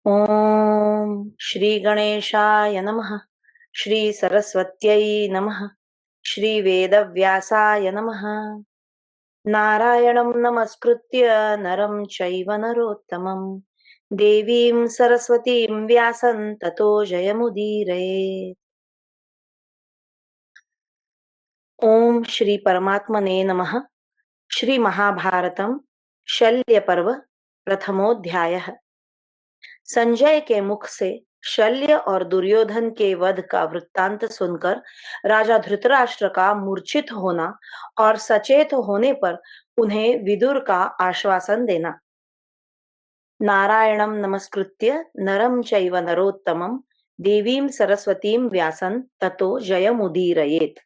ओम श्री गणेशाय नमः। श्री सरस्वत्यै नमः। श्री वेदव्यासाय नमः। नारायणं नमस्कृत्य नरं चैव नरोत्तमं देवीं सरस्वतीं व्यासं ततो जयमुदीरये। ओम श्री परमात्मने नमः। श्री महाभारतम शल्य पर्व प्रथमोध्यायः। संजय के मुख से शल्य और दुर्योधन के वध का वृत्तांत सुनकर राजा धृतराष्ट्र का मूर्छित होना और सचेत होने पर उन्हें विदुर का आश्वासन देना। नारायणं नमस्कृत्य नरं चैव नरोत्तमं देवीं सरस्वतीं व्यासं ततो जयमुदीरयेत्।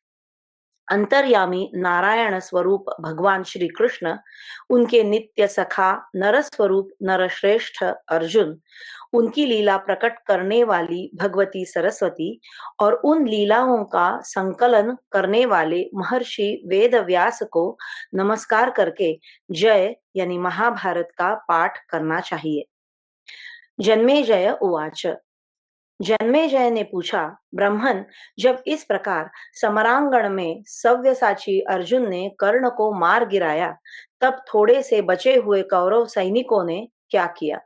अंतर्यामी नारायण स्वरूप भगवान श्री कृष्ण, उनके नित्य सखा नर स्वरूप नरश्रेष्ठ अर्जुन, उनकी लीला प्रकट करने वाली भगवती सरस्वती और उन लीलाओं का संकलन करने वाले महर्षि वेद व्यास को नमस्कार करके जय यानी महाभारत का पाठ करना चाहिए। जन्मेजय उवाच। जन्मेजय ने पूछा, ब्राह्मण, जब इस प्रकार समरांगण में सव्यसाची अर्जुन ने कर्ण को मार गिराया, तब थोड़े से बचे हुए कौरव सैनिकों ने क्या किया?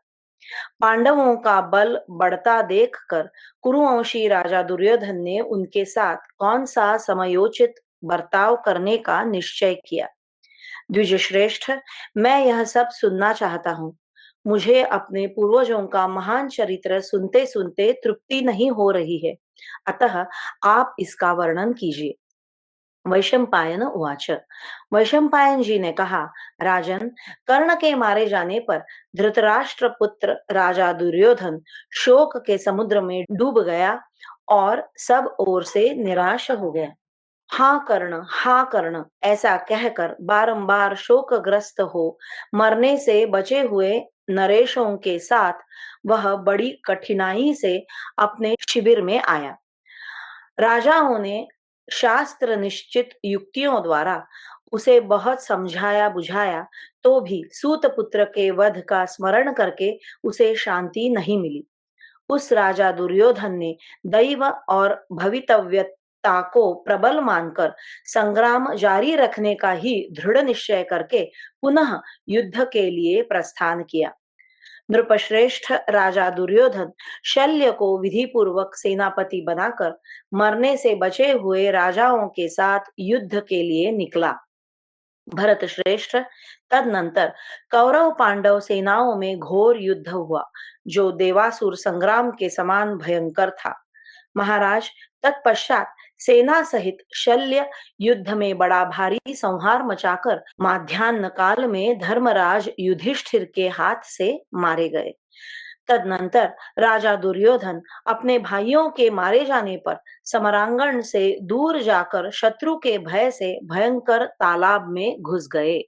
पांडवों का बल बढ़ता देखकर कुरुवंशी राजा दुर्योधन ने उनके साथ कौन सा समयोचित बर्ताव करने का निश्चय किया? द्विजश्रेष्ठ, मैं यह सब सुनना चाहता हूँ। मुझे अपने पूर्वजों का महान चरित्र सुनते सुनते तृप्ति नहीं हो रही है, अतः आप इसका वर्णन कीजिए। वैशंपायन उवाच। वैशंपायन जी ने कहा, राजन, कर्ण के मारे जाने पर धृतराष्ट्र पुत्र राजा दुर्योधन शोक के समुद्र में डूब गया और सब ओर से निराश हो गया। हाँ कर्ण, ऐसा कहकर बारंबार शोकग्रस्त हो मरने से बचे हुए नरेशों के साथ वह बड़ी कठिनाई से अपने शिविर में आया। राजाओं ने शास्त्र निश्चित युक्तियों द्वारा उसे बहुत समझाया बुझाया, तो भी सूत पुत्र के वध का स्मरण करके उसे शांति नहीं मिली। उस राजा दुर्योधन ने दैव और भवितव्यता को प्रबल मानकर संग्राम जारी रखने का ही दृढ़ निश्चय करके पुनः युद्ध के लिए प्रस्थान किया। नृपश्रेष्ठ राजा दुर्योधन शल्य को विधि पूर्वक सेनापति बनाकर मरने से बचे हुए राजाओं के साथ युद्ध के लिए निकला। भरत श्रेष्ठ, तदनंतर कौरव पांडव सेनाओं में घोर युद्ध हुआ, जो देवासुर संग्राम के समान भयंकर था। महाराज, तत्पश्चात सेना सहित शल्य युद्ध में बड़ा भारी संहार मचाकर माध्यान्ह काल में धर्मराज युधिष्ठिर के हाथ से मारे गए। तदनंतर राजा दुर्योधन अपने भाइयों के मारे जाने पर समरांगण से दूर जाकर शत्रु के भय से भयंकर तालाब में घुस गए।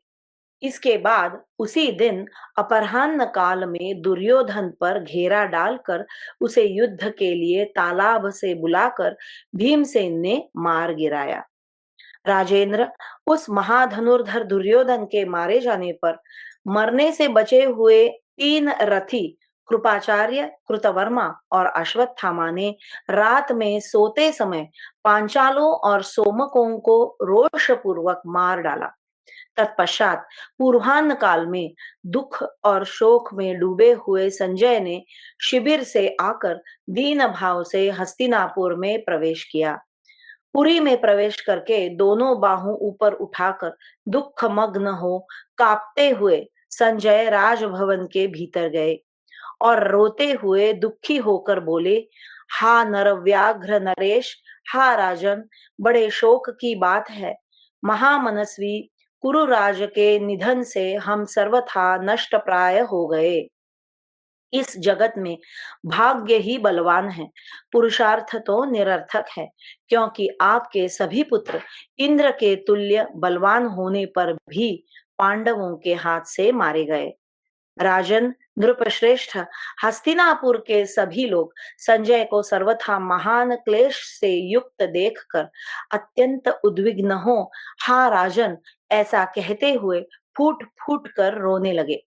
इसके बाद उसी दिन अपराह्न काल में दुर्योधन पर घेरा डालकर उसे युद्ध के लिए तालाब से बुलाकर भीमसेन ने मार गिराया। राजेंद्र, उस महाधनुर्धर दुर्योधन के मारे जाने पर मरने से बचे हुए 3 रथी कृपाचार्य, कृतवर्मा और अश्वत्थामा ने रात में सोते समय पांचालों और सोमकों को रोष पूर्वक मार डाला। तत्पश्चात पूर्वाह्न काल में दुख और शोक में डूबे हुए संजय ने शिविर से आकर दीन भाव से हस्तिनापुर में प्रवेश किया। पुरी में प्रवेश करके दोनों बाहों ऊपर उठाकर दुख मग्न हो कांपते हुए संजय राजभवन के भीतर गए और रोते हुए दुखी होकर बोले, हा नरव्याघ्र नरेश, हा राजन, बड़े शोक की बात है। महामनस्वी कुरुराज के निधन से हम सर्वथा नष्ट प्राय हो गए। इस जगत में भाग्य ही बलवान है, पुरुषार्थ तो निरर्थक है, क्योंकि आपके सभी पुत्र इंद्र के तुल्य बलवान होने पर भी पांडवों के हाथ से मारे गए। राजन, नृपश्रेष्ठ, हस्तिनापुर के सभी लोग संजय को सर्वथा महान क्लेश से युक्त देखकर अत्यंत उद्विग्न हो, हा राजन, ऐसा कहते हुए फूट फूट कर रोने लगे।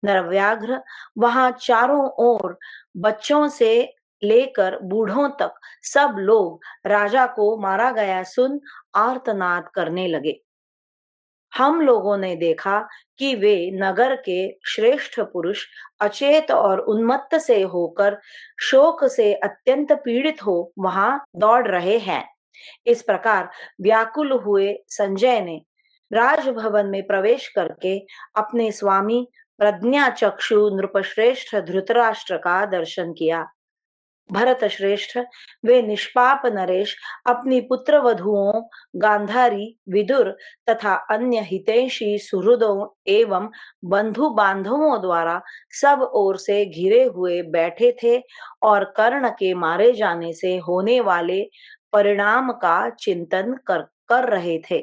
नरव्याघ्र वहां चारों ओर बच्चों से लेकर बूढ़ों तक सब लोग राजा को मारा गया सुन आर्तनाद करने लगे। हम लोगों ने देखा कि वे नगर के श्रेष्ठ पुरुष अचेत और उन्मत्त से होकर शोक से अत्यंत पीड़ित हो वहां दौड़ रहे हैं। इस प्रकार व्याकुल हुए संजय ने राजभवन में प्रवेश करके अपने स्वामी प्रज्ञाचक्षु नृपश्रेष्ठ धृतराष्ट्र का दर्शन किया। भरत श्रेष्ठ, वे निष्पाप नरेश अपनी पुत्र वधुओं गांधारी, विदुर तथा अन्य हितैषी सुहृदों एवं बंधु बांधवों द्वारा सब ओर से घिरे हुए बैठे थे और कर्ण के मारे जाने से होने वाले परिणाम का चिंतन कर रहे थे।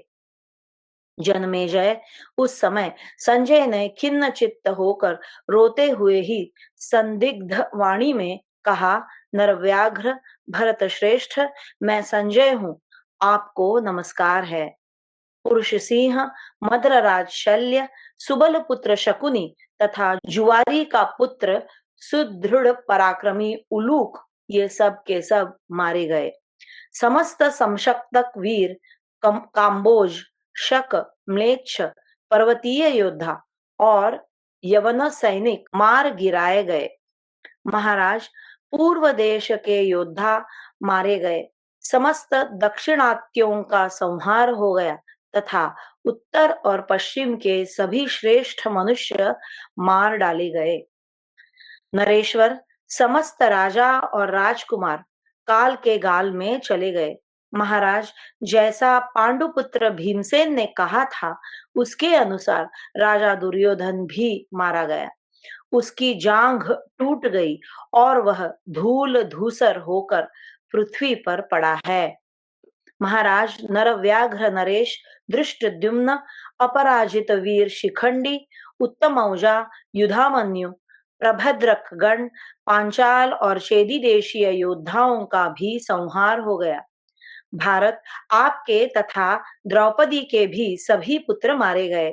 जन्मेजय, उस समय संजय ने खिन्न चित्त होकर रोते हुए ही संदिग्ध वाणी में कहा, नरव्याघ्र भरत श्रेष्ठ, मैं संजय हूँ, आपको नमस्कार है। पुरुष सिंह, मद्रराज शल्य, सुबल पुत्र शकुनी तथा जुवारी का पुत्र सुदृढ़ पराक्रमी उलूक, ये सब के सब मारे गए। समस्त समशक्तक वीर काम्बोज, शक, म्लेच्छ, पर्वतीय योद्धा और यवन सैनिक मार गिराए गए। महाराज, पूर्व देश के योद्धा मारे गए, समस्त दक्षिणात्यों का संहार हो गया तथा उत्तर और पश्चिम के सभी श्रेष्ठ मनुष्य मार डाले गए। नरेश्वर, समस्त राजा और राजकुमार काल के गाल में चले गए। महाराज, जैसा पांडुपुत्र भीमसेन ने कहा था उसके अनुसार राजा दुर्योधन भी मारा गया। उसकी जांघ टूट गई और वह धूल धूसर होकर पृथ्वी पर पड़ा है। महाराज, नरव्याघ्र नरेश, धृष्टद्युम्न, अपराजित वीर शिखंडी, उत्तमौजा, युधामन्यु, प्रभद्रक गण, पांचाल और चेदी देशीय योद्धाओं का भी संहार हो गया। भारत, आपके तथा द्रौपदी के भी सभी पुत्र मारे गए।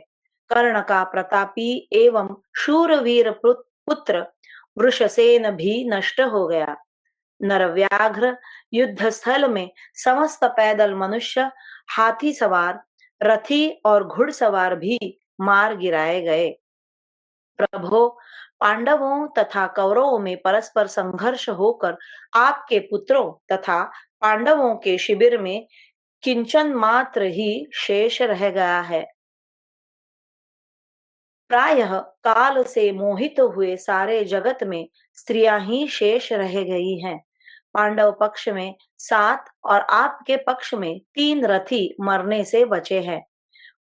कर्ण का प्रतापी एवं शूरवीर पुत्र वृषसेन भी नष्ट हो गया। नरव्याघ्र, युद्ध स्थल में समस्त पैदल मनुष्य, हाथी सवार, रथी और घुड़सवार भी मार गिराए गए। प्रभो, पांडवों तथा कौरवों में परस्पर संघर्ष होकर आपके पुत्रों तथा पांडवों के शिविर में किंचन मात्र ही शेष रह गया है। प्रायः काल से मोहित हुए सारे जगत में स्त्रियां ही शेष रह गई हैं। पांडव पक्ष में 7 और आपके पक्ष में 3 रथी मरने से बचे हैं।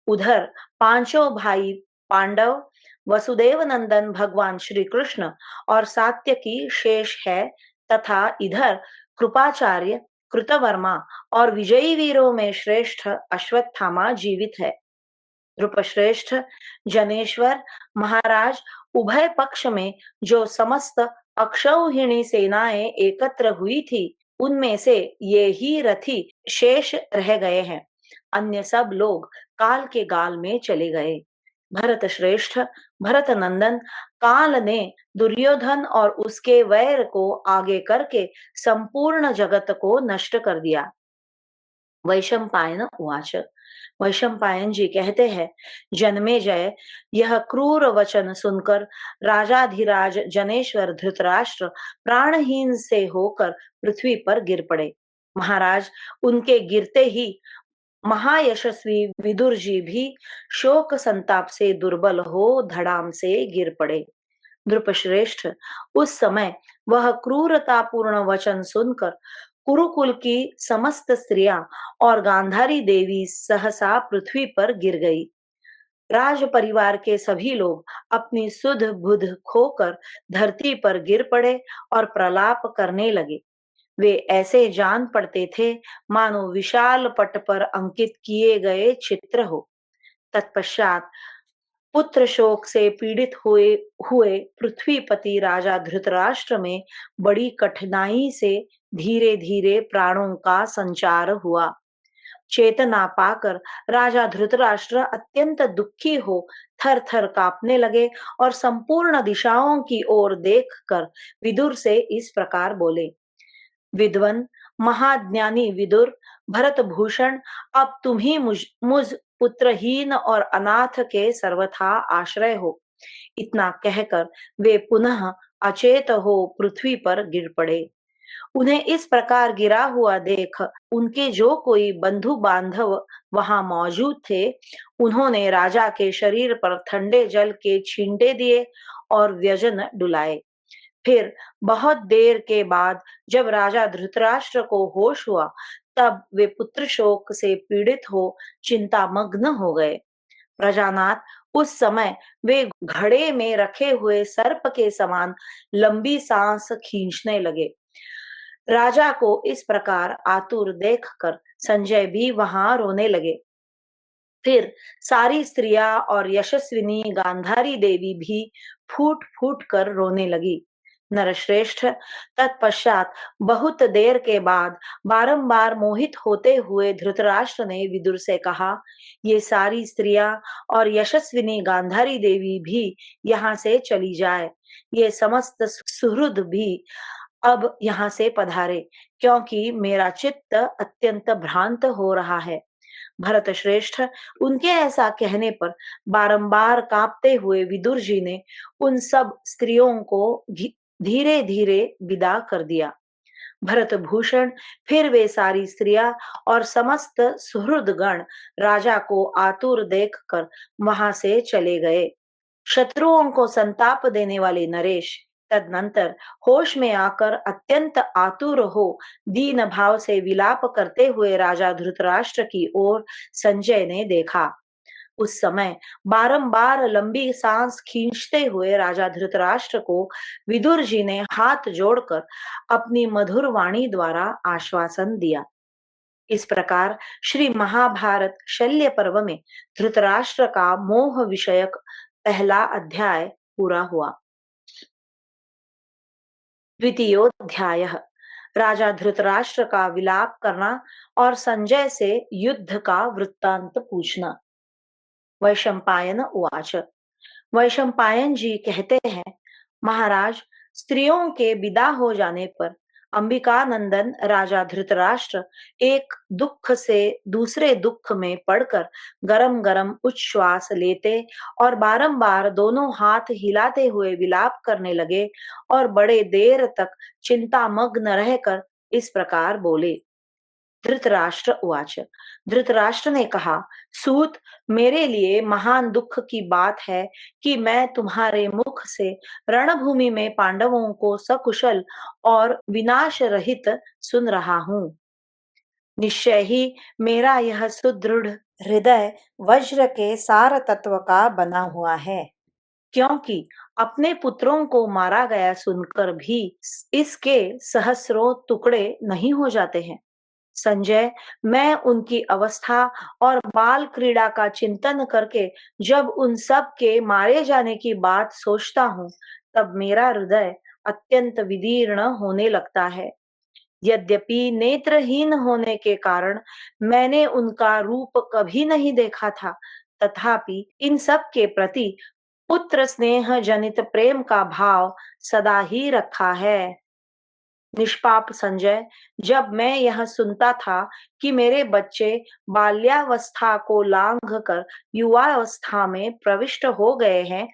उधर पांचों भाई पांडव, वसुदेव नंदन भगवान श्री कृष्ण और सात्यकी शेष है तथा इधर कृपाचार्य, कृतवर्मा और विजयी वीरों में श्रेष्ठ अश्वत्थामा जीवित है। नृपश्रेष्ठ, जनेश्वर, महाराज, उभय पक्ष में जो समस्त अक्षौहिणी सेनाएं एकत्र हुई थी उनमें से ये ही रथी शेष रह गए हैं। अन्य सब लोग काल के गाल में चले गए। भरत श्रेष्ठ, भरत नंदन, काल ने दुर्योधन और उसके वैर को आगे करके संपूर्ण जगत को नष्ट कर दिया। वैशंपायन उवाच, वैशंपायन जी कहते हैं, जन्मेजय, यह क्रूर वचन सुनकर राजाधिराज जनेश्वर धृतराष्ट्र प्राणहीन से होकर पृथ्वी पर गिर पड़े। महाराज, उनके गिरते ही महायशस्वी विदुर जी भी शोक संताप से दुर्बल हो धड़ाम से गिर पड़े। नृपश्रेष्ठ, उस समय वह क्रूरतापूर्ण वचन सुनकर कुरुकुल की समस्त स्त्रियां और गांधारी देवी सहसा पृथ्वी पर गिर गई। राज परिवार के सभी लोग अपनी सुध बुध खोकर धरती पर गिर पड़े और प्रलाप करने लगे। वे ऐसे जान पड़ते थे मानो विशाल पट पर अंकित किए गए चित्र हो। तत्पश्चात पुत्र शोक से पीड़ित हुए हुए पृथ्वीपति राजा धृतराष्ट्र में बड़ी कठिनाई से धीरे धीरे प्राणों का संचार हुआ। चेतना पाकर राजा धृतराष्ट्र अत्यंत दुखी हो थर थर कांपने लगे और संपूर्ण दिशाओं की ओर देखकर विदुर से इस प्रकार बोले। विद्वन, महाज्ञानी विदुर, भरत भूषण, अब तुम ही मुझ पुत्रहीन और अनाथ के सर्वथा आश्रय हो। इतना कहकर वे पुनः अचेत हो पृथ्वी पर गिर पड़े। उन्हें इस प्रकार गिरा हुआ देख उनके जो कोई बंधु बांधव वहां मौजूद थे, उन्होंने राजा के शरीर पर ठंडे जल के छींटे दिए और व्यजन डुलाए। फिर बहुत देर के बाद जब राजा धृतराष्ट्र को होश हुआ, तब वे पुत्र शोक से पीड़ित हो चिंतामग्न हो गए। प्रजानाथ, उस समय वे घड़े में रखे हुए सर्प के समान लंबी सांस खींचने लगे। राजा को इस प्रकार आतुर देखकर संजय भी वहां रोने लगे। फिर सारी स्त्रियां और यशस्विनी गांधारी देवी भी फूट फूट कर रोने लगी। नरश्रेष्ठ, तत्पश्चात बहुत देर के बाद बारंबार मोहित होते हुए धृतराष्ट्र ने विदुर से कहा, ये सारी स्त्रियां और यशस्विनी गांधारी देवी भी यहाँ से चली जाए। ये समस्त सुहृद भी अब यहाँ से पधारे, क्योंकि मेरा चित्त अत्यंत भ्रांत हो रहा है। भरत श्रेष्ठ, उनके ऐसा कहने पर बारंबार कांपते हुए विदुर जी ने उन सब स्त्रियों को धीरे धीरे विदा कर दिया। भरत भूषण, फिर वे सारी स्त्रियां और समस्त सुहृद गण राजा को आतुर देखकर वहां से चले गए। शत्रुओं को संताप देने वाले नरेश तदनंतर होश में आकर अत्यंत आतुर हो दीन भाव से विलाप करते हुए राजा धृतराष्ट्र की ओर संजय ने देखा। उस समय बारंबार लंबी सांस खींचते हुए राजा धृतराष्ट्र को विदुर जी ने हाथ जोड़कर अपनी मधुर वाणी द्वारा आश्वासन दिया। इस प्रकार श्री महाभारत शल्य पर्व में धृतराष्ट्र का मोह विषयक पहला अध्याय पूरा हुआ। द्वितीयोध्याय, राजा धृतराष्ट्र का विलाप करना और संजय से युद्ध का वृत्तांत पूछना। वैशंपायन उवाच। वैशंपायन जी कहते हैं, महाराज, स्त्रियों के विदा हो जाने पर अंबिकानंदन राजा धृतराष्ट्र एक दुख से दूसरे दुख में पड़कर गरम गरम उच्छ्वास लेते और बारंबार दोनों हाथ हिलाते हुए विलाप करने लगे और बड़े देर तक चिंतामग्न रहकर इस प्रकार बोले। धृतराष्ट्र उवाच। धृतराष्ट्र ने कहा, सूत, मेरे लिए महान दुख की बात है कि मैं तुम्हारे मुख से रणभूमि में पांडवों को सकुशल और विनाश रहित सुन रहा हूँ। निश्चय ही मेरा यह सुदृढ़ हृदय वज्र के सार तत्व का बना हुआ है, क्योंकि अपने पुत्रों को मारा गया सुनकर भी इसके सहस्रों टुकड़े नहीं हो जाते हैं। संजय, मैं उनकी अवस्था और बाल क्रीड़ा का चिंतन करके जब उन सब के मारे जाने की बात सोचता हूँ, तब मेरा हृदय अत्यंत विदीर्ण होने लगता है। यद्यपि नेत्रहीन होने के कारण मैंने उनका रूप कभी नहीं देखा था, तथापि इन सब के प्रति पुत्र स्नेह जनित प्रेम का भाव सदा ही रखा है। निष्पाप संजय, जब मैं यह सुनता था कि मेरे बच्चे बाल्यावस्था को लांघ कर युवावस्था में प्रविष्ट हो गए हैं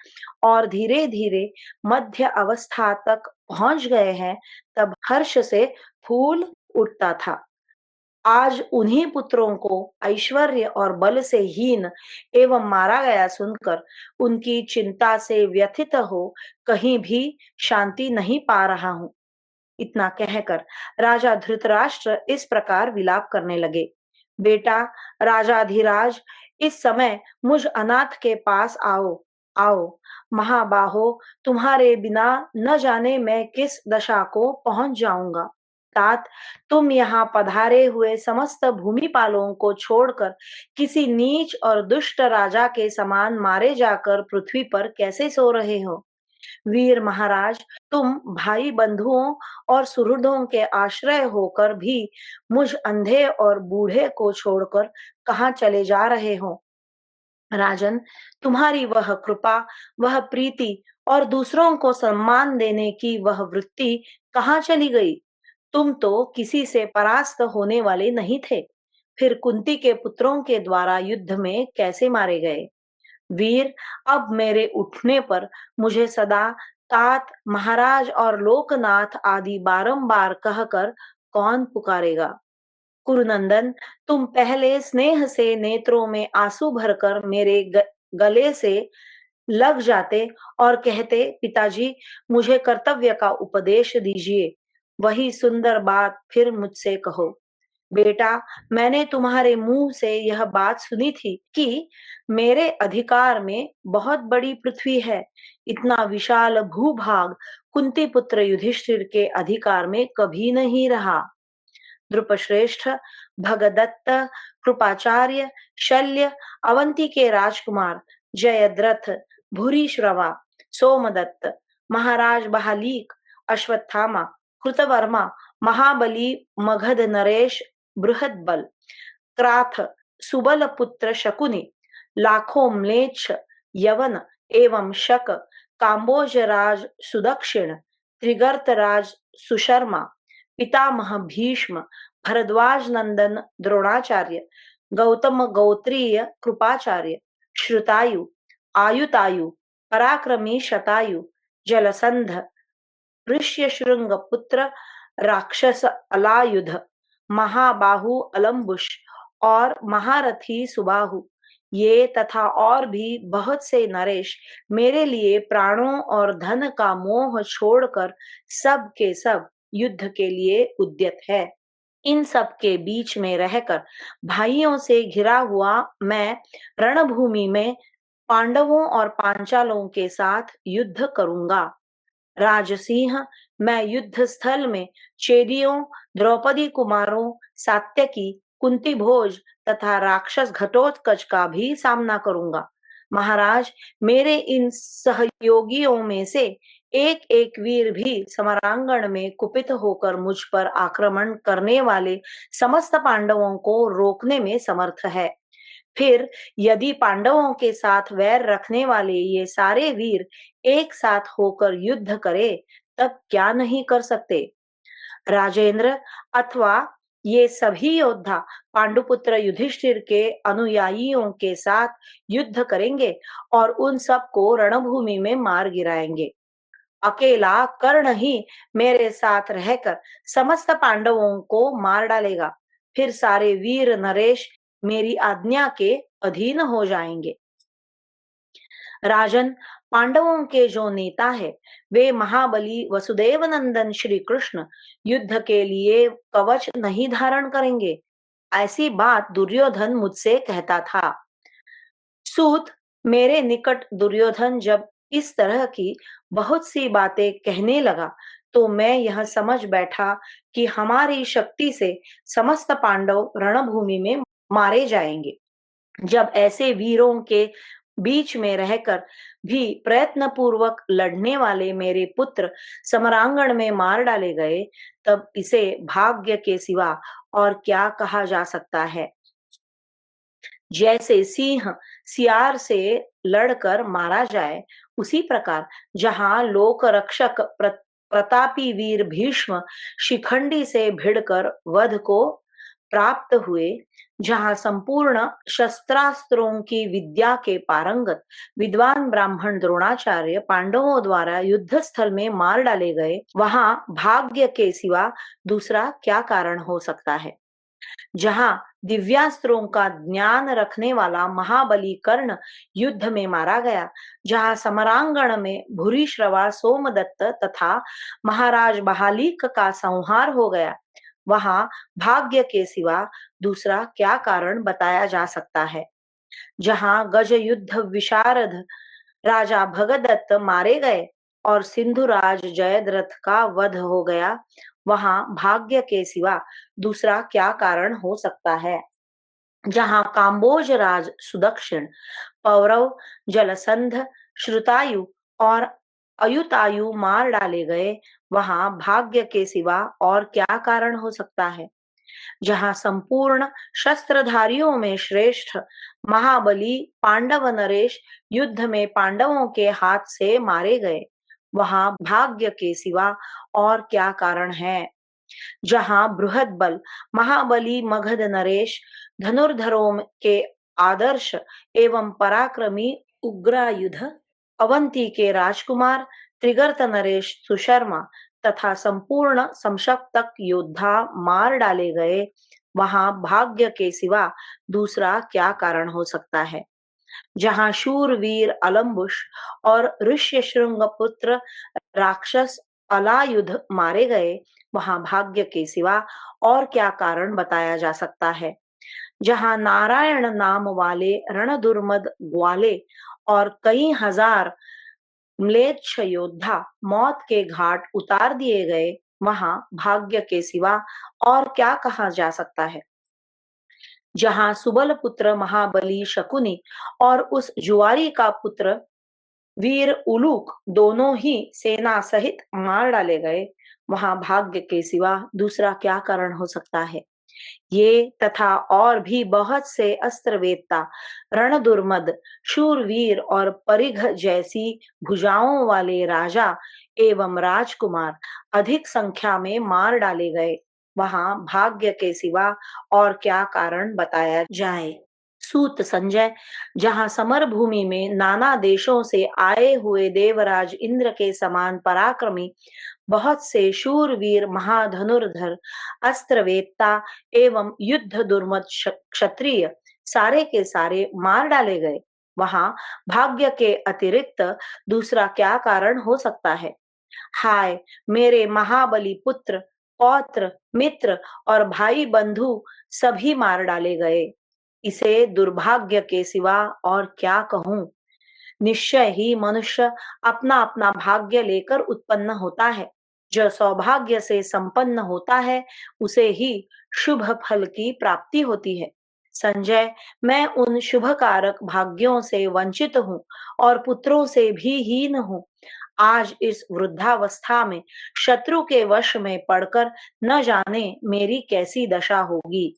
और धीरे धीरे मध्य अवस्था तक पहुंच गए हैं, तब हर्ष से फूल उठता था। आज उन्हीं पुत्रों को ऐश्वर्य और बल से हीन एवं मारा गया सुनकर उनकी चिंता से व्यथित हो कहीं भी शांति नहीं पा रहा हूँ। इतना कहकर राजा धृतराष्ट्र इस प्रकार विलाप करने लगे। बेटा राजाधिराज, इस समय मुझ अनाथ के पास आओ। आओ महाबाहो, तुम्हारे बिना न जाने मैं किस दशा को पहुंच जाऊंगा। तात, तुम यहाँ पधारे हुए समस्त भूमिपालों को छोड़कर किसी नीच और दुष्ट राजा के समान मारे जाकर पृथ्वी पर कैसे सो रहे हो? वीर महाराज, तुम भाई बंधुओं और सुहृदों के आश्रय होकर भी मुझ अंधे और बूढ़े को छोड़कर कहाँ चले जा रहे हो? राजन, तुम्हारी वह कृपा, वह प्रीति और दूसरों को सम्मान देने की वह वृत्ति कहाँ चली गई? तुम तो किसी से परास्त होने वाले नहीं थे। फिर कुंती के पुत्रों के द्वारा युद्ध में कैसे मारे गए? वीर, अब मेरे उठने पर मुझे सदा तात, महाराज और लोकनाथ आदि बारंबार कहकर कौन पुकारेगा? कुरुनंदन, तुम पहले स्नेह से नेत्रों में आंसू भरकर मेरे गले से लग जाते और कहते, पिताजी, मुझे कर्तव्य का उपदेश दीजिए। वही सुंदर बात फिर मुझसे कहो। बेटा, मैंने तुम्हारे मुंह से यह बात सुनी थी कि मेरे अधिकार में बहुत बड़ी पृथ्वी है। इतना विशाल भूभाग कुंती पुत्र युधिष्ठिर के अधिकार में कभी नहीं रहा। द्रुपश्रेष्ठ, भगदत्त, कृपाचार्य, शल्य, अवंती के राजकुमार, जयद्रथ, भूरिश्रवा, सोमदत्त, महाराज बहालीक, अश्वत्थामा, कृतवर्मा, महाबली, मगध नरेश, बृहदबल, क्राथ, सुबल पुत्र शकुनि, लाखों म्लेच्छ, यवन एवं शक, काम्बोजराज सुदक्षिण, त्रिगर्तराज सुशर्मा, पितामह भीष्म, भरद्वाज नंदन द्रोणाचार्य, गौतम गौत्रीय कृपाचार्य, श्रुतायु, आयुतायु, पराक्रमी शतायु, जलसंध, ऋष्यशृंग पुत्र राक्षस अलायुध, महाबाहु अलम्बुश और महारथी सुबाहु, ये तथा और भी बहुत से नरेश मेरे लिए प्राणों और धन का मोह छोड़कर सब के सब युद्ध के लिए उद्यत है। इन सब के बीच में रहकर भाइयों से घिरा हुआ मैं रणभूमि में पांडवों और पांचालों के साथ युद्ध करूंगा। राजसिंह, मैं युद्ध स्थल में चेदियों, द्रौपदी कुमारों, सात्यकी, कुंती भोज तथा राक्षस घटोत्कच का भी सामना करूंगा। महाराज, मेरे इन सहयोगियों में से एक एक वीर भी समरांगण में कुपित होकर मुझ पर आक्रमण करने वाले समस्त पांडवों को रोकने में समर्थ है। फिर यदि पांडवों के साथ वैर रखने वाले ये सारे वीर एक साथ होकर युद्ध करे, तब क्या नहीं कर सकते? राजेंद्र, अथवा ये सभी योद्धा पांडुपुत्र युधिष्ठिर के अनुयायियों के साथ युद्ध करेंगे और उन सबको रणभूमि में मार गिराएंगे। अकेला कर्ण ही मेरे साथ रहकर समस्त पांडवों को मार डालेगा। फिर सारे वीर नरेश मेरी आज्ञा के अधीन हो जाएंगे। राजन, पांडवों के जो नेता है वे महाबली वसुदेव नंदन श्री कृष्ण युद्ध के लिए कवच नहीं धारण करेंगे, ऐसी बात दुर्योधन मुझसे कहता था। सूत, मेरे निकट दुर्योधन जब इस तरह की बहुत सी बातें कहने लगा तो मैं यह समझ बैठा कि हमारी शक्ति से समस्त पांडव रणभूमि में मारे जाएंगे। जब ऐसे वीरों के बीच में रहकर भी प्रयत्न पूर्वक लड़ने वाले मेरे पुत्र समरांगण में मार डाले गए, तब इसे भाग्य के सिवा और क्या कहा जा सकता है? जैसे सिंह सियार से लड़कर मारा जाए, उसी प्रकार जहां लोक रक्षक प्रतापी वीर भीष्म शिखंडी से भिड़कर वध को प्राप्त हुए, जहां संपूर्ण शस्त्रास्त्रों की विद्या के पारंगत विद्वान ब्राह्मण द्रोणाचार्य पांडवों द्वारा युद्ध स्थल में मार डाले गए, वहां भाग्य के सिवा दूसरा क्या कारण हो सकता है? जहां दिव्यास्त्रों का ज्ञान रखने वाला महाबली कर्ण युद्ध में मारा गया, जहां समरांगण में भूरिश्रवा सोमदत्त तथा महाराज बहालीक का संहार हो गया, वहां भाग्य के सिवा दूसरा क्या कारण बताया जा सकता है? जहां गज युद्ध विशारद राजा भगदत्त मारे गए और सिंधुराज जयद्रथ का वध हो गया, वहां भाग्य के सिवा दूसरा क्या कारण हो सकता है? जहां काम्बोज राज सुदक्षिण, पौरव, जलसंध, श्रुतायु और अयुतायु मार डाले गए, वहां भाग्य के सिवा और क्या कारण हो सकता है। जहां संपूर्ण शस्त्रधारियों में श्रेष्ठ महाबली पांडव नरेश युद्ध में पांडवों के हाथ से मारे गए, वहां भाग्य के सिवा और क्या कारण है। जहां बृहद बल महाबली मगध नरेश धनुर्धरों के आदर्श एवं पराक्रमी उग्रायुध अवंती के राजकुमार त्रिगर्त नरेश सुशर्मा तथा संपूर्ण समशक्तक योद्धा मार डाले गए, वहां भाग्य के सिवा दूसरा क्या कारण हो सकता है। जहां शूरवीर अलम्बुश और ऋष्यशृंग पुत्र राक्षस अलायुध मारे गए, वहां भाग्य के सिवा और क्या कारण बताया जा सकता है। जहां नारायण नाम वाले रणदुर्मद ग्वाले और कई हजार म्लेच्छ योद्धा मौत के घाट उतार दिए गए, वहां भाग्य के सिवा और क्या कहा जा सकता है। जहां सुबल पुत्र महाबली शकुनी और उस जुआरी का पुत्र वीर उलूक दोनों ही सेना सहित मार डाले गए, वहां भाग्य के सिवा दूसरा क्या कारण हो सकता है। ये तथा और भी बहुत से अस्त्रवेत्ता रणदुर्मद शूरवीर और परिघ जैसी भुजाओं वाले राजा एवं राजकुमार अधिक संख्या में मार डाले गए, वहां भाग्य के सिवा और क्या कारण बताया जाए। सूत संजय, जहां समर भूमि में नाना देशों से आए हुए देवराज इंद्र के समान पराक्रमी बहुत से शूरवीर महाधनुर्धर अस्त्रवेत्ता एवं युद्ध दुर्मत क्षत्रिय सारे के सारे मार डाले गए, वहां भाग्य के अतिरिक्त दूसरा क्या कारण हो सकता है। हाय, मेरे महाबली पुत्र पौत्र मित्र और भाई बंधु सभी मार डाले गए, इसे दुर्भाग्य के सिवा और क्या कहूं। निश्चय ही मनुष्य अपना अपना भाग्य लेकर उत्पन्न होता है। जो सौभाग्य से संपन्न होता है, उसे ही शुभ फल की प्राप्ति होती है। संजय, मैं उन शुभ कारक भाग्यों से वंचित हूँ और पुत्रों से भी हीन हूँ। आज इस वृद्धावस्था में शत्रु के वश में पड़कर न जाने मेरी कैसी दशा होगी।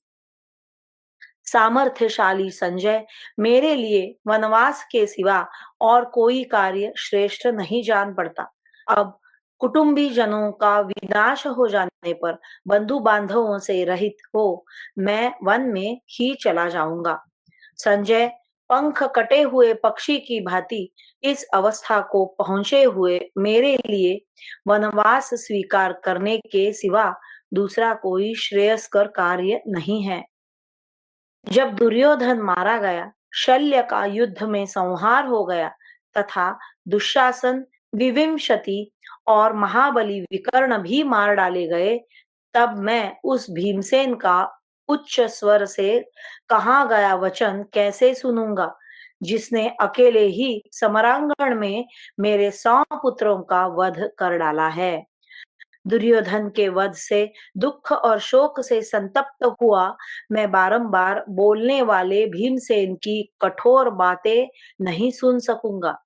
सामर्थ्यशाली संजय, मेरे लिए वनवास के सिवा और कोई कार्य श्रेष्ठ नहीं जान पड़ता। अब कुटुंबी जनों का विनाश हो जाने पर बंधु बांधवों से रहित हो मैं वन में ही चला जाऊंगा। संजय, पंख कटे हुए पक्षी की भांति इस अवस्था को पहुंचे हुए मेरे लिए वनवास स्वीकार करने के सिवा दूसरा कोई श्रेयस्कर कार्य नहीं है। जब दुर्योधन मारा गया, शल्य का युद्ध में संहार हो गया तथा दुशासन विविंशति और महाबली विकर्ण भी मार डाले गए, तब मैं उस भीमसेन का उच्च स्वर से कहा गया वचन कैसे सुनूंगा, जिसने अकेले ही समरांगण में मेरे 100 पुत्रों का वध कर डाला है। दुर्योधन के वध से दुख और शोक से संतप्त हुआ मैं बारंबार बोलने वाले भीमसेन की कठोर बातें नहीं सुन सकूंगा।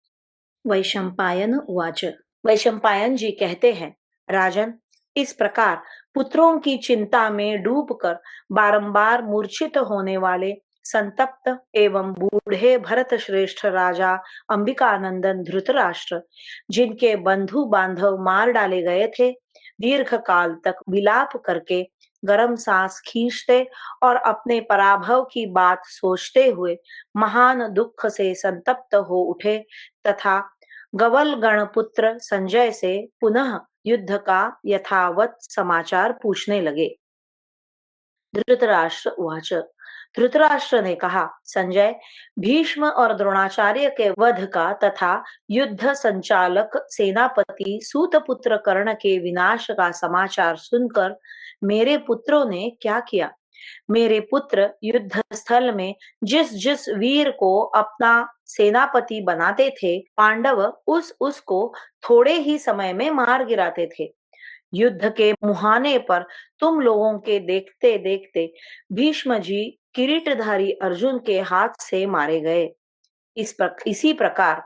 वैशंपायन उवाच। वैशंपायन जी कहते हैं, राजन, इस प्रकार पुत्रों की चिंता में डूबकर बारंबार मूर्छित होने वाले संतप्त एवं बूढ़े भरत श्रेष्ठ राजा अंबिकानंदन धृतराष्ट्र, जिनके बंधु बांधव मार डाले गए थे, दीर्घ काल तक विलाप करके गरम सांस खींचते और अपने पराभव की बात सोचते हुए महान दुख से संतप्त हो उठे तथा गवल गणपुत्र संजय से पुनः युद्ध का यथावत समाचार पूछने लगे। धृतराष्ट्र उवाच। धृतराष्ट्र ने कहा, संजय, भीष्म और द्रोणाचार्य के वध का तथा युद्ध संचालक सेनापति सूतपुत्र कर्ण के विनाश का समाचार सुनकर मेरे पुत्रों ने क्या किया। मेरे पुत्र युद्ध स्थल में जिस जिस वीर को अपना सेनापति बनाते थे, पांडव उसको थोड़े ही समय में मार गिराते थे। युद्ध के मुहाने पर तुम लोगों के देखते देखते भीष्म जी किरीटधारी अर्जुन के हाथ से मारे गए। इसी प्रकार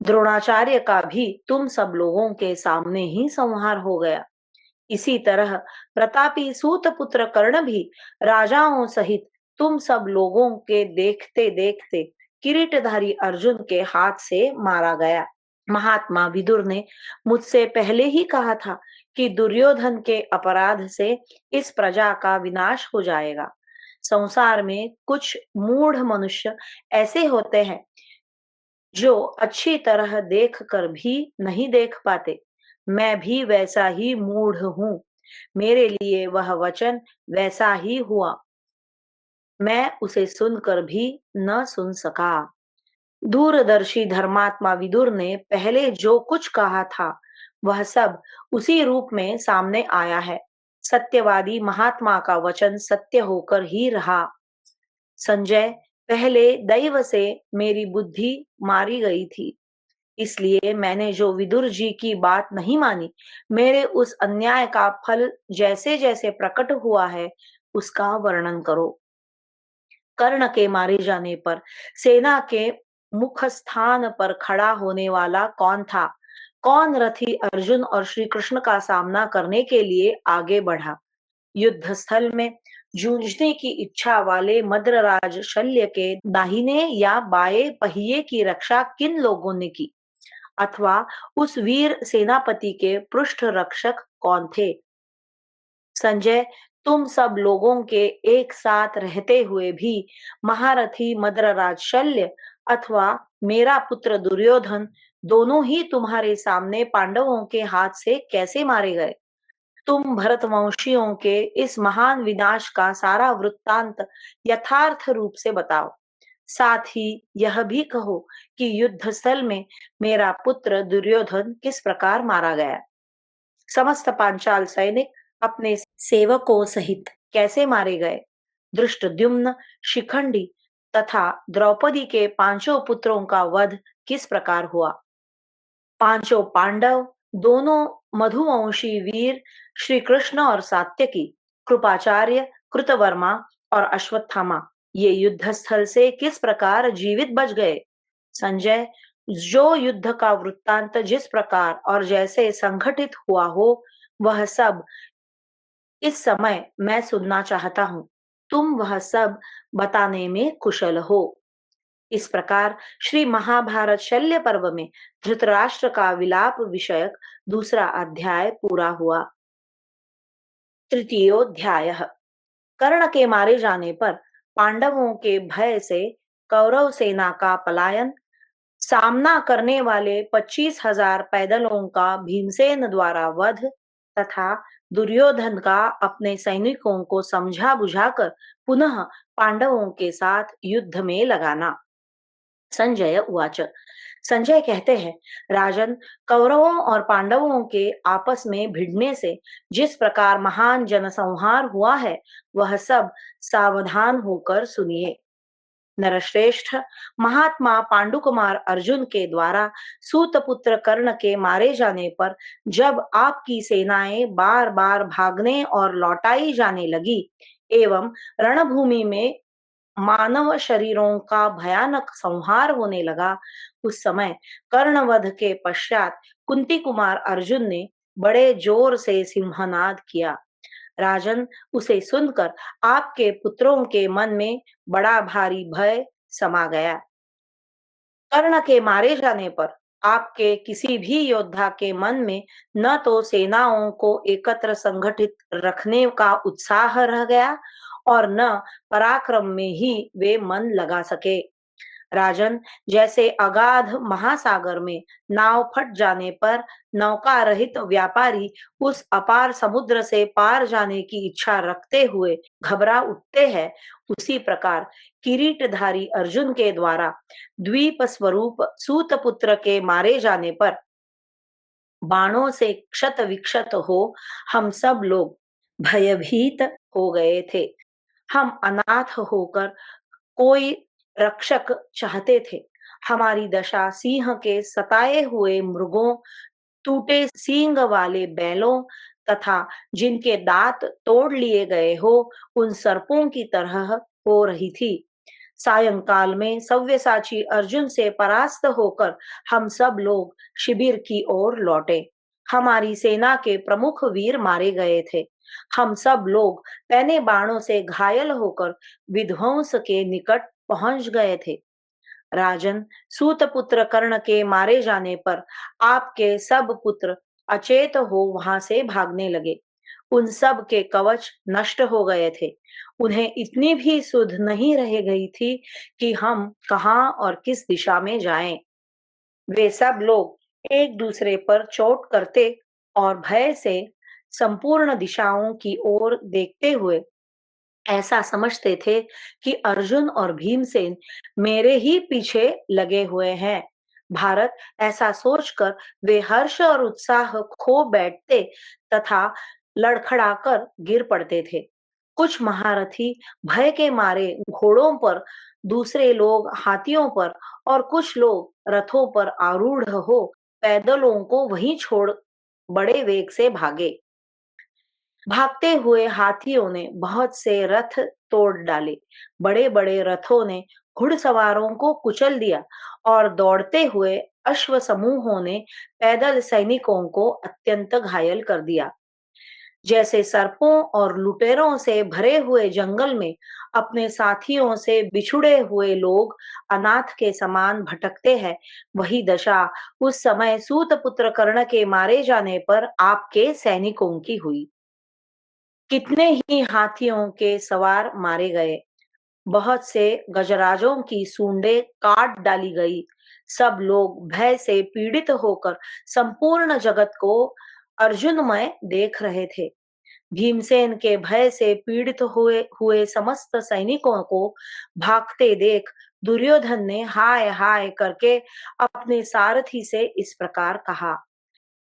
द्रोणाचार्य का भी तुम सब लोगों के सामने ही संहार हो गया। इसी तरह प्रतापी सूत पुत्र कर्ण भी राजाओं सहित तुम सब लोगों के देखते देखते किरीटधारी अर्जुन के हाथ से मारा गया। महात्मा विदुर ने मुझसे पहले ही कहा था कि दुर्योधन के अपराध से इस प्रजा का विनाश हो जाएगा। संसार में कुछ मूढ़ मनुष्य ऐसे होते हैं जो अच्छी तरह देख कर भी नहीं देख पाते। मैं भी वैसा ही मूढ़ हूँ। मेरे लिए वह वचन वैसा ही हुआ। मैं उसे सुनकर भी न सुन सका। दूरदर्शी धर्मात्मा विदुर ने पहले जो कुछ कहा था वह सब उसी रूप में सामने आया है। सत्यवादी महात्मा का वचन सत्य होकर ही रहा। संजय, पहले दैव से मेरी बुद्धि मारी गई थी, इसलिए मैंने जो विदुर जी की बात नहीं मानी। मेरे उस अन्याय का फल जैसे जैसे प्रकट हुआ है उसका वर्णन करो। कर्ण के मारे जाने पर सेना के मुख स्थान पर खड़ा होने वाला कौन था? कौन रथी अर्जुन और श्री कृष्ण का सामना करने के लिए आगे बढ़ा? युद्ध स्थल में जूझने की इच्छा वाले मद्रराज शल्य के दाहिने या बाएं पहिए की रक्षा किन लोगों ने की? अथवा उस वीर सेनापति के पृष्ठ रक्षक कौन थे? संजय, तुम सब लोगों के एक साथ रहते हुए भी महारथी मद्रराज शल्य अथवा मेरा पुत्र दुर्योधन दोनों ही तुम्हारे सामने पांडवों के हाथ से कैसे मारे गए? तुम भरतवंशियों के इस महान विनाश का सारा वृत्तांत यथार्थ रूप से बताओ। साथ ही यह भी कहो कि युद्ध स्थल में मेरा पुत्र दुर्योधन किस प्रकार मारा गया। समस्त पांचाल सैनिक अपने सेवकों सहित कैसे मारे गए? धृष्टद्युम्न, शिखंडी तथा द्रौपदी के पांचों पुत्रों का वध किस प्रकार हुआ? पांचों पांडव, दोनों मधुवंशी वीर श्री कृष्ण और सात्यकी, कृपाचार्य, कृतवर्मा और अश्वत्थामा ये युद्ध स्थल से किस प्रकार जीवित बच गए? संजय, जो युद्ध का वृत्तांत जिस प्रकार और जैसे संघटित हुआ हो वह सब इस समय मैं सुनना चाहता हूँ। तुम वह सब बताने में कुशल हो। इस प्रकार श्री महाभारत शल्य पर्व में धृतराष्ट्र का विलाप विषयक दूसरा अध्याय पूरा हुआ। तृतीयोध्याय। कर्ण के मारे जाने पर पांडवों के भय से कौरव सेना का पलायन, सामना करने वाले 25,000 पैदलों का भीमसेन द्वारा वध तथा दुर्योधन का अपने सैनिकों को समझा बुझाकर पुनः पांडवों के साथ युद्ध में लगाना। संजय उवाच। संजय कहते हैं, राजन, कौरवों और पांडवों के आपस में भिड़ने से जिस प्रकार महान जनसंहार हुआ है वह सब सावधान होकर सुनिए। नरश्रेष्ठ, महात्मा पांडुकुमार अर्जुन के द्वारा सूतपुत्र कर्ण के मारे जाने पर जब आपकी सेनाएं बार बार भागने और लौटाई जाने लगी एवं रणभूमि में मानव शरीरों का भयानक संहार होने लगा, उस समय कर्णवध के पश्चात कुंती कुमार अर्जुन ने बड़े जोर से सिंहनाद किया। राजन, उसे सुनकर आपके पुत्रों के मन में बड़ा भारी भय समा गया। कर्ण के मारे जाने पर आपके किसी भी योद्धा के मन में न तो सेनाओं को एकत्र संगठित रखने का उत्साह रह गया और न पराक्रम में ही वे मन लगा सके। राजन, जैसे अगाध महासागर में नाव फट जाने पर नौका रहित व्यापारी उस अपार समुद्र से पार जाने की इच्छा रखते हुए घबरा उठते हैं, उसी प्रकार किरीटधारी अर्जुन के द्वारा द्वीप स्वरूप सूतपुत्र के मारे जाने पर बाणों से क्षत विक्षत हो हम सब लोग भयभीत हो गए थे। हम अनाथ होकर कोई रक्षक चाहते थे। हमारी दशा सिंह के सताए हुए मृगों, टूटे सींग वाले बैलों तथा जिनके दांत तोड़ लिए गए हो उन सर्पों की तरह हो रही थी। सायंकाल में सव्यसाची अर्जुन से परास्त होकर हम सब लोग शिविर की ओर लौटे। हमारी सेना के प्रमुख वीर मारे गए थे। हम सब लोग पैने बाणों से घायल होकर विध्वंस के निकट पहुंच गए थे। राजन, सूत पुत्र कर्ण के मारे जाने पर आपके सब पुत्र अचेत हो वहां से भागने लगे। उन सब के कवच नष्ट हो गए थे। उन्हें इतनी भी सुध नहीं रह गई थी कि हम कहाँ और किस दिशा में जाएं। वे सब लोग एक दूसरे पर चोट करते और भय से संपूर्ण दिशाओं की ओर देखते हुए ऐसा समझते थे कि अर्जुन और भीमसेन मेरे ही पीछे लगे हुए हैं। भारत, ऐसा सोचकर वे हर्ष और उत्साह खो बैठते तथा लड़खड़ाकर गिर पड़ते थे। कुछ महारथी भय के मारे घोड़ों पर, दूसरे लोग हाथियों पर और कुछ लोग रथों पर आरूढ़ हो पैदलों को वहीं छोड़ बड़े वेग से भागे। भागते हुए हाथियों ने बहुत से रथ तोड़ डाले। बड़े-बड़े रथों ने घुड़सवारों को कुचल दिया और दौड़ते हुए अश्व समूहों ने पैदल सैनिकों को अत्यंत घायल कर दिया। जैसे सर्पों और लुटेरों से भरे हुए जंगल में अपने साथियों से बिछुड़े हुए लोग अनाथ के समान भटकते हैं, वही दशा उस समय सूतपुत्र कर्ण के मारे जाने पर आपके सैनिकों की हुई। कितने ही हाथियों के सवार मारे गए, बहुत से गजराजों की सूंडें काट डाली गई। सब लोग भय से पीड़ित होकर संपूर्ण जगत को अर्जुनमय देख रहे थे। भीमसेन के भय से पीड़ित हुए हुए समस्त सैनिकों को भागते देख दुर्योधन ने हाय हाय करके अपने सारथी से इस प्रकार कहा,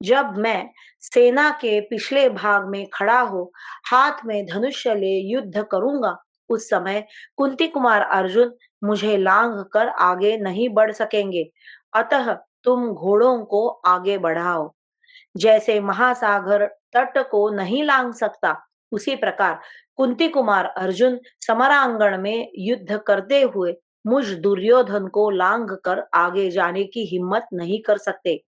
जब मैं सेना के पिछले भाग में खड़ा हो हाथ में धनुष्य ले युद्ध करूंगा, उस समय कुंती कुमार अर्जुन मुझे लांघ कर आगे नहीं बढ़ सकेंगे। अतः तुम घोड़ों को आगे बढ़ाओ। जैसे महासागर तट को नहीं लांघ सकता, उसी प्रकार कुंती कुमार अर्जुन समरांगण में युद्ध करते हुए मुझ दुर्योधन को लांघ कर आगे जाने की हिम्मत नहीं कर सकते।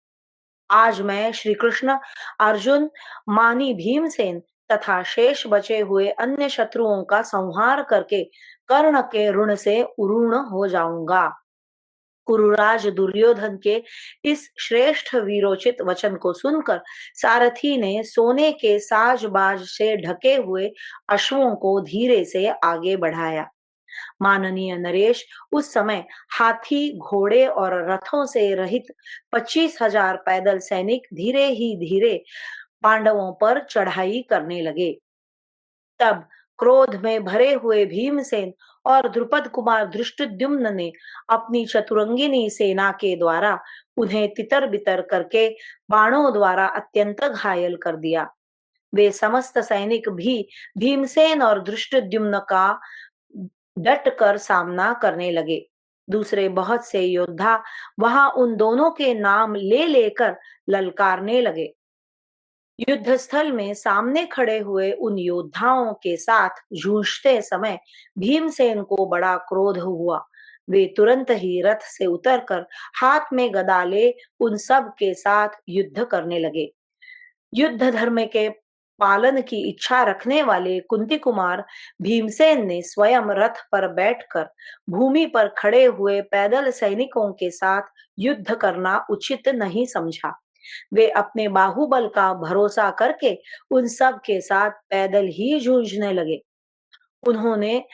आज मैं श्री कृष्ण, अर्जुन, मानी भीमसेन तथा शेष बचे हुए अन्य शत्रुओं का संहार करके कर्ण के ऋण से उऋण हो जाऊंगा। कुरुराज दुर्योधन के इस श्रेष्ठ वीरोचित वचन को सुनकर सारथी ने सोने के साज-बाज से ढके हुए अश्वों को धीरे से आगे बढ़ाया। माननीय नरेश, उस समय हाथी, घोड़े और रथों से रहित 25,000 पैदल सैनिक धीरे ही धीरे पांडवों पर चढ़ाई करने लगे। तब क्रोध में भरे हुए भीमसेन और द्रुपद कुमार धृष्टद्युम्न ने अपनी चतुरंगिनी सेना के द्वारा उन्हें तितर-बितर करके बाणों द्वारा अत्यंत घायल कर दिया। वे समस्त सैनिक भी भीमसेन और धृष्टद्युम्न का डट कर सामना करने लगे। दूसरे बहुत से योद्धा वहां उन दोनों के नाम ले लेकर ललकारने लगे। युद्ध स्थल में सामने खड़े हुए उन योद्धाओं के साथ जूझते समय भीमसेन को बड़ा क्रोध हुआ। वे तुरंत ही रथ से उतरकर हाथ में गदा ले उन सब के साथ युद्ध करने लगे। युद्ध धर्म के पालन की इच्छा रखने वाले कुंती कुमार भीमसेन ने स्वयं रथ पर बैठकर भूमि पर खड़े हुए पैदल सैनिकों के साथ युद्ध करना उचित नहीं समझा। वे अपने बाहुबल का भरोसा करके उन सब के साथ पैदल ही जूझने लगे। उन्होंने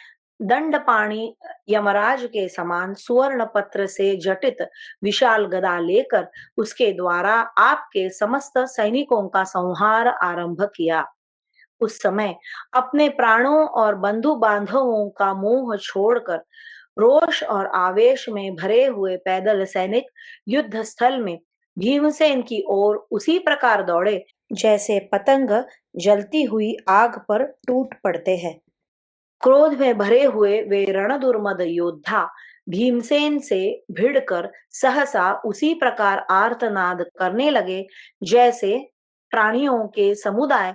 दंडपाणि यमराज के समान सुवर्ण पत्र से जटित विशाल गदा लेकर उसके द्वारा आपके समस्त सैनिकों का संहार आरंभ किया। उस समय अपने प्राणों और बंधु बांधवों का मोह छोड़कर रोष और आवेश में भरे हुए पैदल सैनिक युद्ध स्थल में भीमसेन की ओर उसी प्रकार दौड़े जैसे पतंग जलती हुई आग पर टूट पड़ते हैं। क्रोध में भरे हुए वे रणदुर्मद योद्धा भीमसेन से भिड़कर सहसा उसी प्रकार आर्तनाद करने लगे जैसे प्राणियों के समुदाय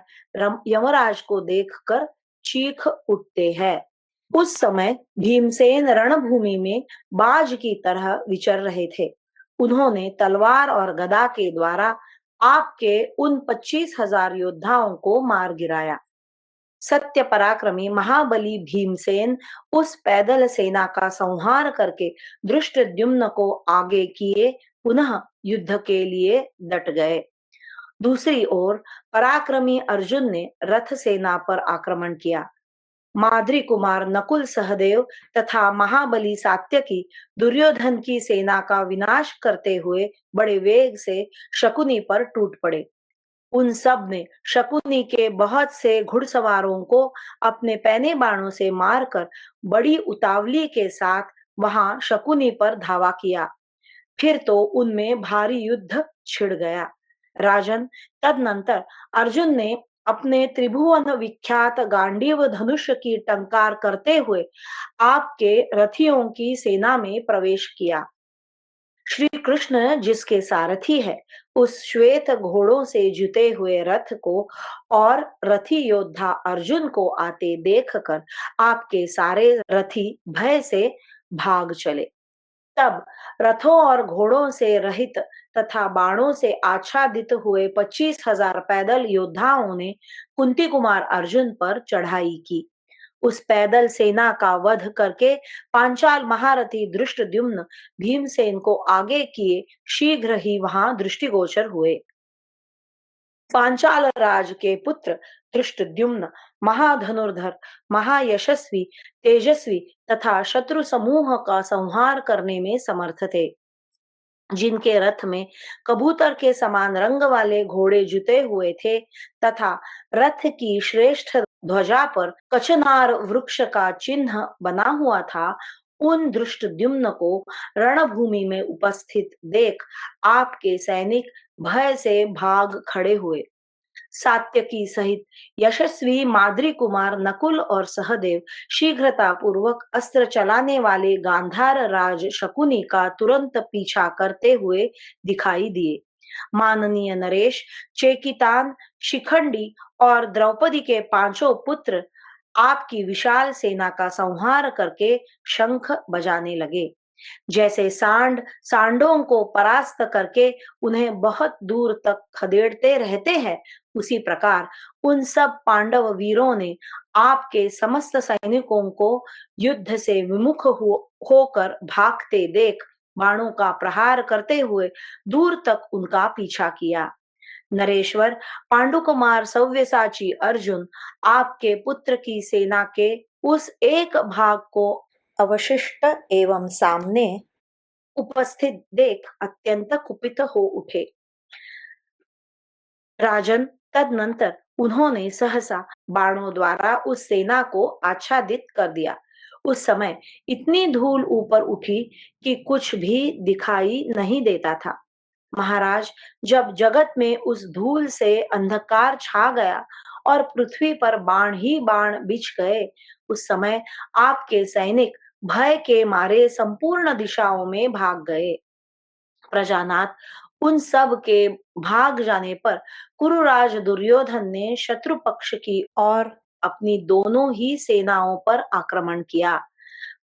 यमराज को देखकर चीख उठते हैं। उस समय भीमसेन रणभूमि में बाज की तरह विचर रहे थे। उन्होंने तलवार और गदा के द्वारा आपके उन 25,000 योद्धाओं को मार गिराया। सत्य पराक्रमी महाबली भीमसेन उस पैदल सेना का संहार करके धृष्टद्युम्न को आगे किए पुनः युद्ध के लिए डट गए। दूसरी ओर पराक्रमी अर्जुन ने रथ सेना पर आक्रमण किया। माद्री कुमार नकुल सहदेव तथा महाबली सात्यकी दुर्योधन की सेना का विनाश करते हुए बड़े वेग से शकुनी पर टूट पड़े। उन सब ने शकुनी के बहुत से घुड़सवारों को अपने पैने बाणों से मारकर बड़ी उतावली के साथ वहां शकुनी पर धावा किया। फिर तो उनमें भारी युद्ध छिड़ गया। राजन, तदनंतर अर्जुन ने अपने त्रिभुवन विख्यात गांडीव धनुष की टंकार करते हुए आपके रथियों की सेना में प्रवेश किया। श्री कृष्ण जिसके सारथी है, उस श्वेत घोड़ों से जुते हुए रथ को और रथी योद्धा अर्जुन को आते देखकर आपके सारे रथी भय से भाग चले। तब रथों और घोड़ों से रहित तथा बाणों से आच्छादित हुए 25,000 पैदल योद्धाओं ने कुंती कुमार अर्जुन पर चढ़ाई की। उस पैदल सेना का वध करके पांचाल महारथी धृष्टद्युम्न भीमसेन को आगे किए शीघ्र ही वहां दृष्टिगोचर हुए। पांचाल राज के पुत्र धृष्टद्युम्न महाधनुर्धर, महायशस्वी, तेजस्वी तथा शत्रु समूह का संहार करने में समर्थ थे। जिनके रथ में कबूतर के समान रंग वाले घोड़े जुते हुए थे तथा रथ की श्रेष्ठ ध्वजा पर कचनार वृक्ष का चिन्ह बना हुआ था, उन धृष्टद्युम्न को रणभूमि में उपस्थित देख आपके सैनिक भय से भाग खड़े हुए। सात्यकी सहित यशस्वी माद्री कुमार नकुल और सहदेव शीघ्रता पूर्वक अस्त्र चलाने वाले गांधार राज शकुनी का तुरंत पीछा करते हुए दिखाई दिए। माननीय नरेश, चेकितान, शिखंडी और द्रौपदी के पांचों पुत्र आपकी विशाल सेना का संहार करके शंख बजाने लगे। जैसे सांड सांडों को परास्त करके उन्हें बहुत दूर तक खदेड़ते रहते हैं, उसी प्रकार उन सब पांडव वीरों ने आपके समस्त सैनिकों को युद्ध से विमुख होकर भागते देख बाणों का प्रहार करते हुए दूर तक उनका पीछा किया। नरेश्वर, पांडुकुमार सव्यसाची अर्जुन आपके पुत्र की सेना के उस एक भाग को अवशिष्ट एवं सामने उपस्थित देख अत्यंत कुपित हो उठे। राजन, तदनंतर उन्होंने सहसा बाणों द्वारा उस सेना को आच्छादित कर दिया। उस समय इतनी धूल ऊपर उठी कि कुछ भी दिखाई नहीं देता था। महाराज, जब जगत में उस धूल से अंधकार छा गया और पृथ्वी पर बाण ही बाण बिछ गए, उस समय आपके सैनिक भय के मारे संपूर्ण दिशाओं में भाग गए। प्रजानाथ, उन सब के भाग जाने पर कुरुराज दुर्योधन ने शत्रु पक्ष की और अपनी दोनों ही सेनाओं पर आक्रमण किया।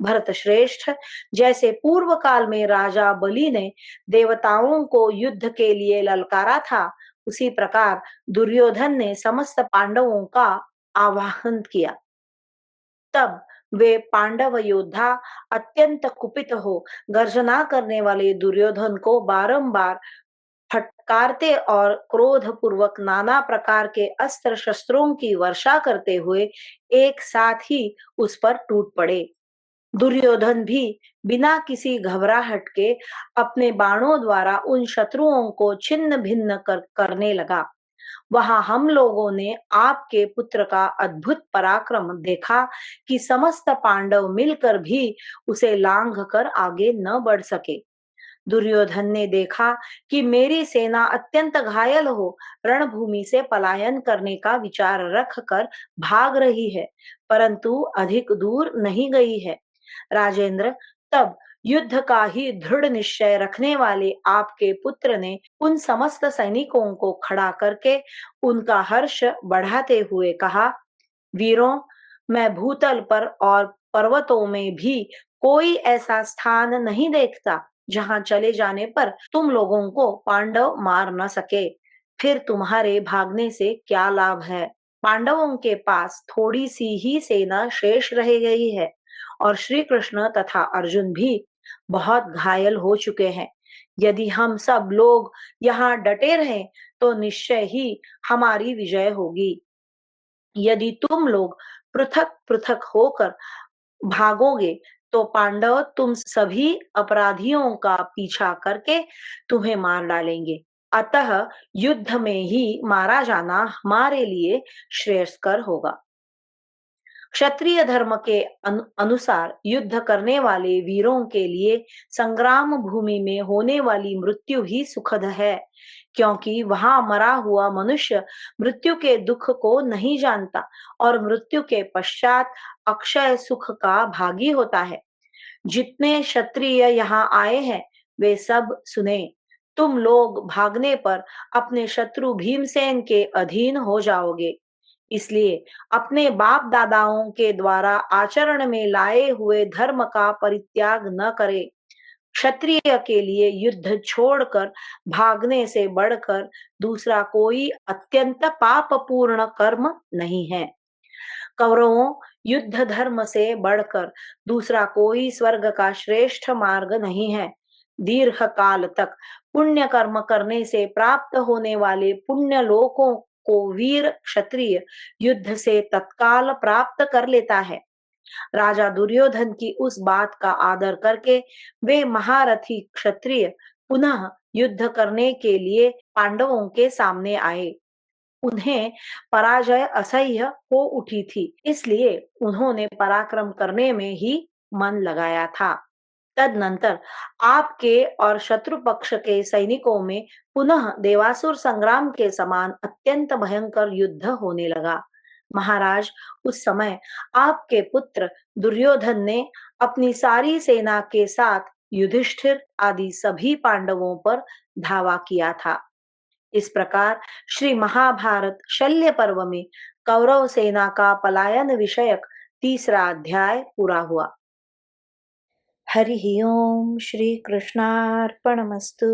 भरत श्रेष्ठ, जैसे पूर्व काल में राजा बलि ने देवताओं को युद्ध के लिए ललकारा था, उसी प्रकार दुर्योधन ने समस्त पांडवों का आवाहन किया। तब वे पांडव योद्धा अत्यंत कुपित हो गर्जना करने वाले दुर्योधन को बारंबार फटकारते और क्रोध पूर्वक नाना प्रकार के अस्त्र शस्त्रों की वर्षा करते हुए एक साथ ही उस पर टूट पड़े। दुर्योधन भी बिना किसी घबराहट के अपने बाणों द्वारा उन शत्रुओं को छिन्न भिन्न करने लगा। वहां हम लोगों ने आपके पुत्र का अद्भुत पराक्रम देखा कि समस्त पांडव मिलकर भी उसे लांघ कर आगे न बढ़ सके। दुर्योधन ने देखा कि मेरी सेना अत्यंत घायल हो रणभूमि से पलायन करने का विचार रख कर भाग रही है, परंतु अधिक दूर नहीं गई है। राजेंद्र, तब युद्ध का ही दृढ़ निश्चय रखने वाले आपके पुत्र ने उन समस्त सैनिकों को खड़ा करके उनका हर्ष बढ़ाते हुए कहा, वीरों, मैं भूतल पर और पर्वतों में भी कोई ऐसा स्थान नहीं देखता जहां चले जाने पर तुम लोगों को पांडव मार न सके। फिर तुम्हारे भागने से क्या लाभ है? पांडवों के पास थोड़ी सी ही सेना शेष रह गई है और श्री कृष्ण तथा अर्जुन भी बहुत घायल हो चुके हैं। यदि हम सब लोग यहाँ डटे रहें तो निश्चय ही हमारी विजय होगी। यदि तुम लोग पृथक पृथक होकर भागोगे तो पांडव तुम सभी अपराधियों का पीछा करके तुम्हें मार डालेंगे। अतः युद्ध में ही मारा जाना हमारे लिए श्रेयस्कर होगा। क्षत्रिय धर्म के अनुसार युद्ध करने वाले वीरों के लिए संग्राम भूमि में होने वाली मृत्यु ही सुखद है, क्योंकि वहां मरा हुआ मनुष्य मृत्यु के दुख को नहीं जानता और मृत्यु के पश्चात अक्षय सुख का भागी होता है। जितने क्षत्रिय यहाँ आए हैं वे सब सुने। तुम लोग भागने पर अपने शत्रु भीमसेन के अधीन हो जाओगे। इसलिए अपने बाप दादाओं के द्वारा आचरण में लाए हुए धर्म का परित्याग न करे। क्षत्रिय के लिए युद्ध छोड़कर भागने से बढ़कर दूसरा कोई अत्यंत पापपूर्ण कर्म नहीं है। कौरवों, युद्ध धर्म से बढ़कर दूसरा कोई स्वर्ग का श्रेष्ठ मार्ग नहीं है। दीर्घ काल तक पुण्य कर्म करने से प्राप्त होने वाले पुण्य लोकों को वीर क्षत्रिय युद्ध से तत्काल प्राप्त कर लेता है। राजा दुर्योधन की उस बात का आदर करके वे महारथी क्षत्रिय पुनः युद्ध करने के लिए पांडवों के सामने आए। उन्हें पराजय असह्य हो उठी थी, इसलिए उन्होंने पराक्रम करने में ही मन लगाया था। तदनंतर आपके और शत्रु पक्ष के सैनिकों में पुनः देवासुर संग्राम के समान अत्यंत भयंकर युद्ध होने लगा। महाराज, उस समय आपके पुत्र दुर्योधन ने अपनी सारी सेना के साथ युधिष्ठिर आदि सभी पांडवों पर धावा किया था। इस प्रकार श्री महाभारत शल्य पर्व में कौरव सेना का पलायन विषयक तीसरा अध्याय पूरा हुआ। हरि ओम। श्री कृष्णार्पणमस्तु।